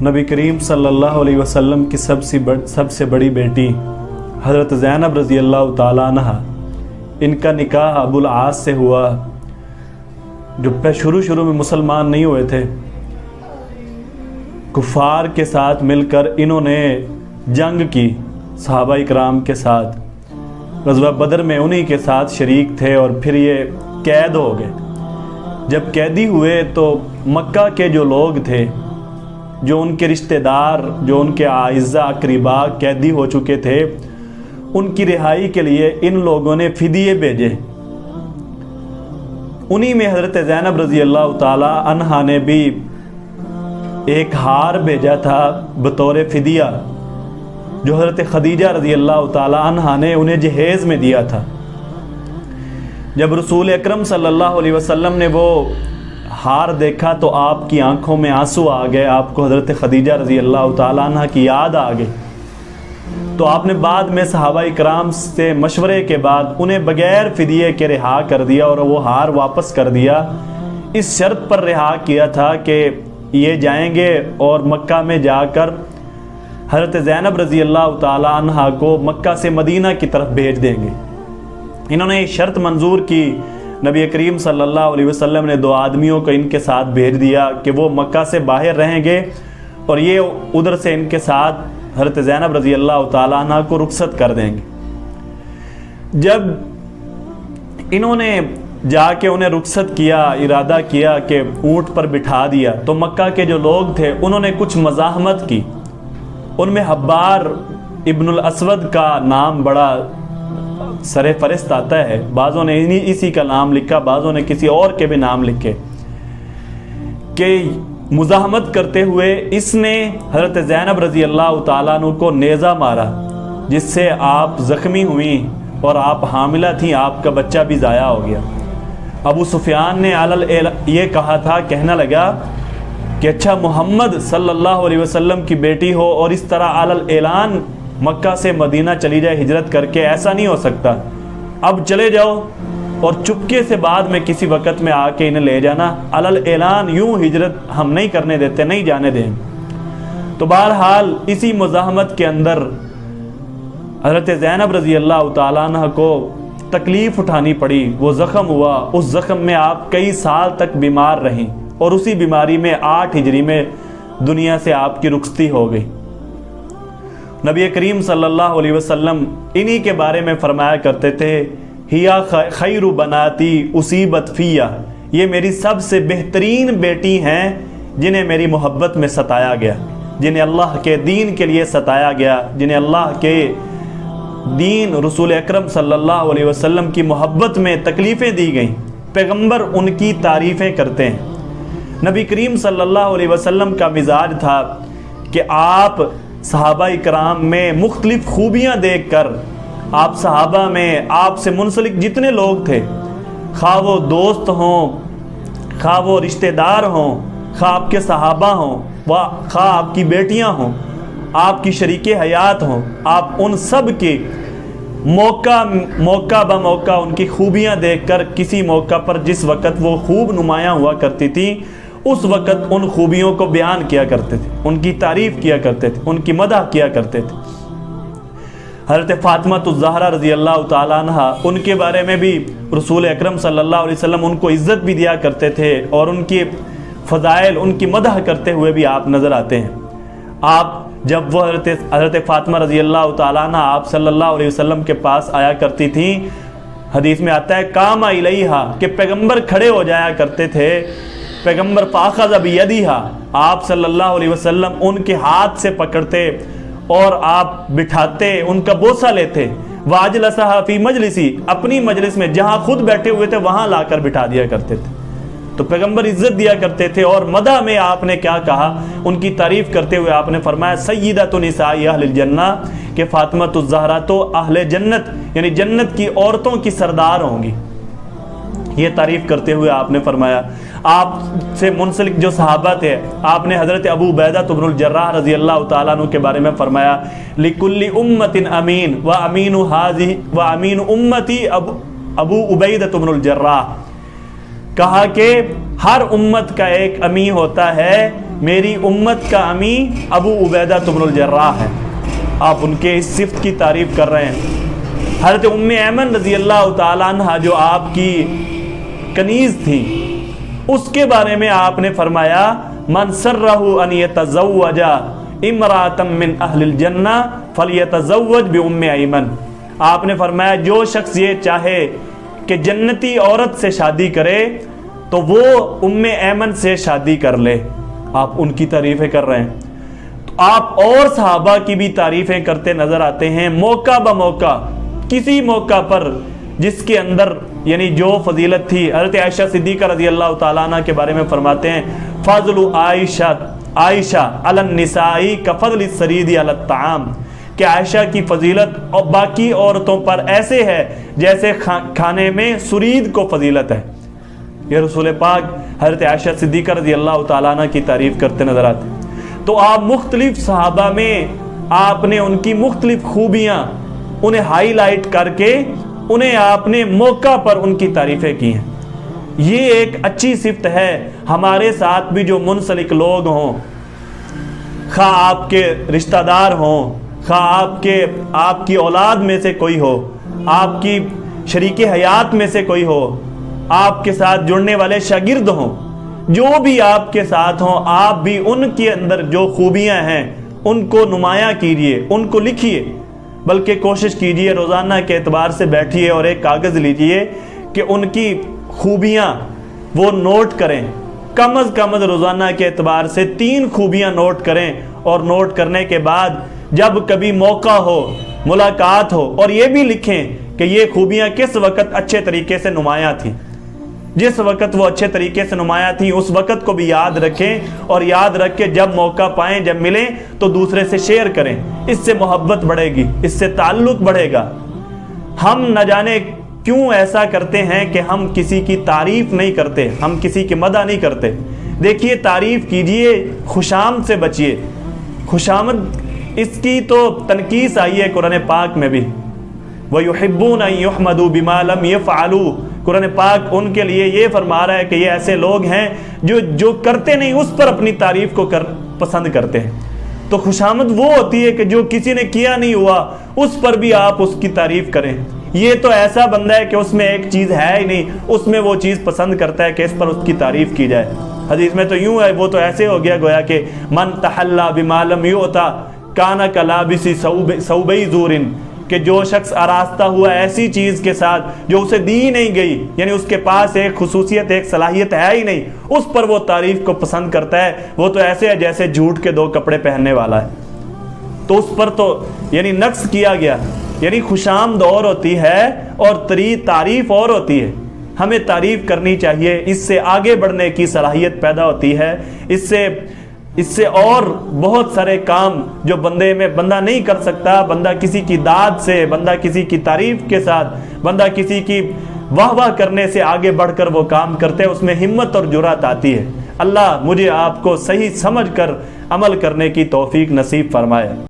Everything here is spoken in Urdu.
نبی کریم صلی اللہ علیہ وسلم کی سب سے بڑی بیٹی حضرت زینب رضی اللہ تعالیٰ عنہ، ان کا نکاح ابو العاص سے ہوا، جو شروع میں مسلمان نہیں ہوئے تھے۔ کفار کے ساتھ مل کر انہوں نے جنگ کی صحابہ اکرام کے ساتھ، غزوہ بدر میں انہی کے ساتھ شریک تھے، اور پھر یہ قید ہو گئے۔ جب قیدی ہوئے تو مکہ کے جو لوگ تھے، جو ان کے رشتہ دار، جو ان کے اعزاء اقرباء قیدی ہو چکے تھے، ان کی رہائی کے لیے ان لوگوں نے فدیے بھیجے۔ انہی میں حضرت زینب رضی اللہ تعالی عنہا نے بھی ایک ہار بھیجا تھا بطور فدیہ، جو حضرت خدیجہ رضی اللہ تعالی عنہا نے انہیں جہیز میں دیا تھا۔ جب رسول اکرم صلی اللہ علیہ وسلم نے وہ ہار دیکھا تو آپ کی آنکھوں میں آنسو آ گئے، آپ کو حضرت خدیجہ رضی اللہ تعالی عنہ کی یاد آ گئی۔ تو آپ نے بعد میں صحابہ اکرام سے مشورے کے بعد انہیں بغیر فدیے کے رہا کر دیا، اور وہ ہار واپس کر دیا۔ اس شرط پر رہا کیا تھا کہ یہ جائیں گے اور مکہ میں جا کر حضرت زینب رضی اللہ تعالی عنہ کو مکہ سے مدینہ کی طرف بھیج دیں گے۔ انہوں نے شرط منظور کی۔ نبی کریم صلی اللہ علیہ وسلم نے 2 آدمیوں کو ان کے ساتھ بھیج دیا کہ وہ مکہ سے باہر رہیں گے، اور یہ ادھر سے ان کے ساتھ حضرت زینب رضی اللہ تعالیٰ عنہ کو رخصت کر دیں گے۔ جب انہوں نے جا کے انہیں رخصت کیا، ارادہ کیا کہ اونٹ پر بٹھا دیا، تو مکہ کے جو لوگ تھے انہوں نے کچھ مزاحمت کی۔ ان میں حبار ابن الاسود کا نام بڑا سر فہرست آتا ہے، بعضوں نے اسی کا نام لکھا، بعضوں نے کسی اور کے بھی نام لکھے، کہ مزاحمت کرتے ہوئے اس نے حضرت زینب رضی اللہ تعالیٰ عنہ کو نیزہ مارا، جس سے آپ زخمی ہوئیں اور آپ حاملہ تھیں، آپ کا بچہ بھی ضائع ہو گیا۔ ابو سفیان نے یہ کہا تھا، کہنا لگا کہ اچھا محمد صلی اللہ علیہ وسلم کی بیٹی ہو اور اس طرح اعلان مکہ سے مدینہ چلی جائے ہجرت کر کے، ایسا نہیں ہو سکتا، اب چلے جاؤ اور چپکے سے بعد میں کسی وقت میں آ کے انہیں لے جانا، اعلان یوں ہجرت ہم نہیں کرنے دیتے، نہیں جانے دیں۔ تو بہرحال اسی مزاحمت کے اندر حضرت زینب رضی اللہ تعالیٰ عنہ کو تکلیف اٹھانی پڑی، وہ زخم ہوا، اس زخم میں آپ کئی سال تک بیمار رہیں، اور اسی بیماری میں 8 ہجری میں دنیا سے آپ کی رخصتی ہو گئی۔ نبی کریم صلی اللہ علیہ وسلم انہی کے بارے میں فرمایا کرتے تھے، ہیا خیر بناتی اصیبت فیہ، یہ میری سب سے بہترین بیٹی ہیں جنہیں میری محبت میں ستایا گیا، جنہیں اللہ کے دین کے لیے ستایا گیا، جنہیں اللہ کے دین رسول اکرم صلی اللہ علیہ وسلم کی محبت میں تکلیفیں دی گئیں۔ پیغمبر ان کی تعریفیں کرتے ہیں۔ نبی کریم صلی اللہ علیہ وسلم کا مزاج تھا کہ آپ صحابہ اکرام میں مختلف خوبیاں دیکھ کر، آپ صحابہ میں آپ سے منسلک جتنے لوگ تھے، خواہ وہ دوست ہوں، خواہ وہ رشتہ دار ہوں، خواہ آپ کے صحابہ ہوں، خواہ آپ کی بیٹیاں ہوں، آپ کی شریک حیات ہوں، آپ ان سب کی موقع بموقع ان کی خوبیاں دیکھ کر، کسی موقع پر جس وقت وہ خوب نمایاں ہوا کرتی تھی، اس وقت ان خوبیوں کو بیان کیا کرتے تھے، ان کی تعریف کیا کرتے تھے، ان کی مدح کیا کرتے تھے۔ حضرت فاطمہ الزہرا رضی اللہ تعالیٰ عنہ، ان کے بارے میں بھی رسول اکرم صلی اللہ علیہ وسلم ان کو عزت بھی دیا کرتے تھے، اور ان کی فضائل، ان کی مدح کرتے ہوئے بھی آپ نظر آتے ہیں۔ آپ جب وہ حضرت فاطمہ رضی اللہ تعالیٰ عنہ آپ صلی اللہ علیہ وسلم کے پاس آیا کرتی تھیں، حدیث میں آتا ہے قام الیہا، کہ پیغمبر کھڑے ہو جایا کرتے تھے، پیغمبر فاخذ بیدیہا، آپ صلی اللہ علیہ وسلم ان کے ہاتھ سے پکڑتے اور آپ بٹھاتے، ان کا بوسہ لیتے، واجلسہا فی مجلسی، اپنی مجلس میں جہاں خود بیٹھے ہوئے تھے وہاں لا کر بٹھا دیا کرتے تھے۔ تو پیغمبر عزت دیا کرتے تھے، اور مدح میں آپ نے کیا کہا، ان کی تعریف کرتے ہوئے آپ نے فرمایا سیدۃ نساء اہل الجنہ، کہ فاطمہ الزہرا تو اہل جنت یعنی جنت کی عورتوں کی سردار ہوں گی۔ یہ تعریف کرتے ہوئے آپ نے فرمایا، آپ سے منسلک جو صحابہ تھے، آپ نے حضرت ابو عبیدہ بن الجراح رضی اللہ تعالیٰ عنہ کے بارے میں فرمایا، لِكُلِّ أُمَّةٍ أَمِينٌ وَأَمِينُ أُمَّتِي ابو عبیدہ بن الجراح، کہا کہ ہر امت کا ایک امین ہوتا ہے، میری امت کا امی ابو عبیدہ بن الجراح ہے. آپ ان کے اس صفت کی تعریف کر رہے ہیں. حضرت ام ایمن رضی اللہ تعالیٰ عنہ جو آپ کی کنیز تھی، اس کے بارے میں آپ نے فرمایا من سرہ ان یتزوج امرأۃ من اہل الجنہ فلیتزوج بام ایمن. آپ نے فرمایا جو شخص یہ چاہے کہ جنتی عورت سے شادی کرے تو وہ ام ایمن سے شادی کر لے. آپ ان کی تعریفیں کر رہے ہیں. تو آپ اور صحابہ کی بھی تعریفیں کرتے نظر آتے ہیں موقع بموقع. کسی موقع پر جس کے اندر یعنی جو فضیلت تھی، حضرت عائشہ صدیقہ رضی اللہ تعالیٰ عنہ کے بارے میں فرماتے ہیں فضل عائشہ علی النساء کفضل السرید علی الطعام، کہ عائشہ کی فضیلت اور باقی عورتوں پر ایسے ہے جیسے کھانے میں سرید کو فضیلت ہے. یہ رسول پاک حضرت عائشہ صدیقہ رضی اللہ تعالیٰ عنہ کی تعریف کرتے نظر آتے. تو آپ مختلف صحابہ میں آپ نے ان کی مختلف خوبیاں انہیں ہائی لائٹ کر کے انہیں آپ نے موقع پر ان کی تعریفیں کی ہیں. یہ ایک اچھی صفت ہے. ہمارے ساتھ بھی جو منسلک لوگ ہوں، خواہ آپ کے رشتہ دار ہوں، خواہ آپ کی اولاد میں سے کوئی ہو، آپ کی شریک حیات میں سے کوئی ہو، آپ کے ساتھ جڑنے والے شاگرد ہوں، جو بھی آپ کے ساتھ ہوں، آپ بھی ان کے اندر جو خوبیاں ہیں ان کو نمایاں کیجئے، ان کو لکھیے. بلکہ کوشش کیجئے روزانہ کے اعتبار سے بیٹھیے اور ایک کاغذ لیجئے کہ ان کی خوبیاں وہ نوٹ کریں. کم از کم روزانہ کے اعتبار سے 3 خوبیاں نوٹ کریں، اور نوٹ کرنے کے بعد جب کبھی موقع ہو، ملاقات ہو، اور یہ بھی لکھیں کہ یہ خوبیاں کس وقت اچھے طریقے سے نمایاں تھیں. جس وقت وہ اچھے طریقے سے نمایاں تھیں اس وقت کو بھی یاد رکھیں، اور یاد رکھ کے جب موقع پائیں، جب ملیں تو دوسرے سے شیئر کریں. اس سے محبت بڑھے گی، اس سے تعلق بڑھے گا. ہم نہ جانے کیوں ایسا کرتے ہیں کہ ہم کسی کی تعریف نہیں کرتے، ہم کسی کی مدح نہیں کرتے. دیکھیے تعریف کیجئے، خوشامد سے بچیے. خوشامد اس کی تو تنقیص آئی ہے قرآن پاک میں بھی، وَيُحِبُّونَ أَن يُحْمَدُوا بِمَا لَمْ يَفْعَلُوا. قرآن پاک ان کے لیے یہ فرما رہا ہے کہ یہ ایسے لوگ ہیں جو کرتے نہیں اس پر اپنی تعریف کو پسند کرتے ہیں. تو خوشامد وہ ہوتی ہے کہ جو کسی نے کیا نہیں ہوا اس پر بھی آپ اس کی تعریف کریں. یہ تو ایسا بندہ ہے کہ اس میں ایک چیز ہے ہی نہیں، اس میں وہ چیز پسند کرتا ہے کہ اس پر اس کی تعریف کی جائے. حدیث میں تو یوں ہے، وہ تو ایسے ہو گیا گویا کہ من تحلی بما لم یؤتا کان کلابس ثوبی زور، کہ جو شخص آراستہ ہوا ایسی چیز کے ساتھ جو اسے دی نہیں گئی، یعنی اس کے پاس ایک خصوصیت، ایک صلاحیت ہے ہی نہیں، اس پر وہ تعریف کو پسند کرتا ہے. وہ تو ایسے ہے جیسے جھوٹ کے 2 کپڑے پہننے والا ہے. تو اس پر تو یعنی نقص کیا گیا. یعنی خوشامد اور ہوتی ہے اور تعریف اور ہوتی ہے. ہمیں تعریف کرنی چاہیے، اس سے آگے بڑھنے کی صلاحیت پیدا ہوتی ہے. اس سے اور بہت سارے کام جو بندہ نہیں کر سکتا، بندہ کسی کی داد سے، بندہ کسی کی تعریف کے ساتھ، بندہ کسی کی واہ واہ کرنے سے آگے بڑھ کر وہ کام کرتے ہیں، اس میں ہمت اور جرأت آتی ہے. اللہ مجھے آپ کو صحیح سمجھ کر عمل کرنے کی توفیق نصیب فرمائے.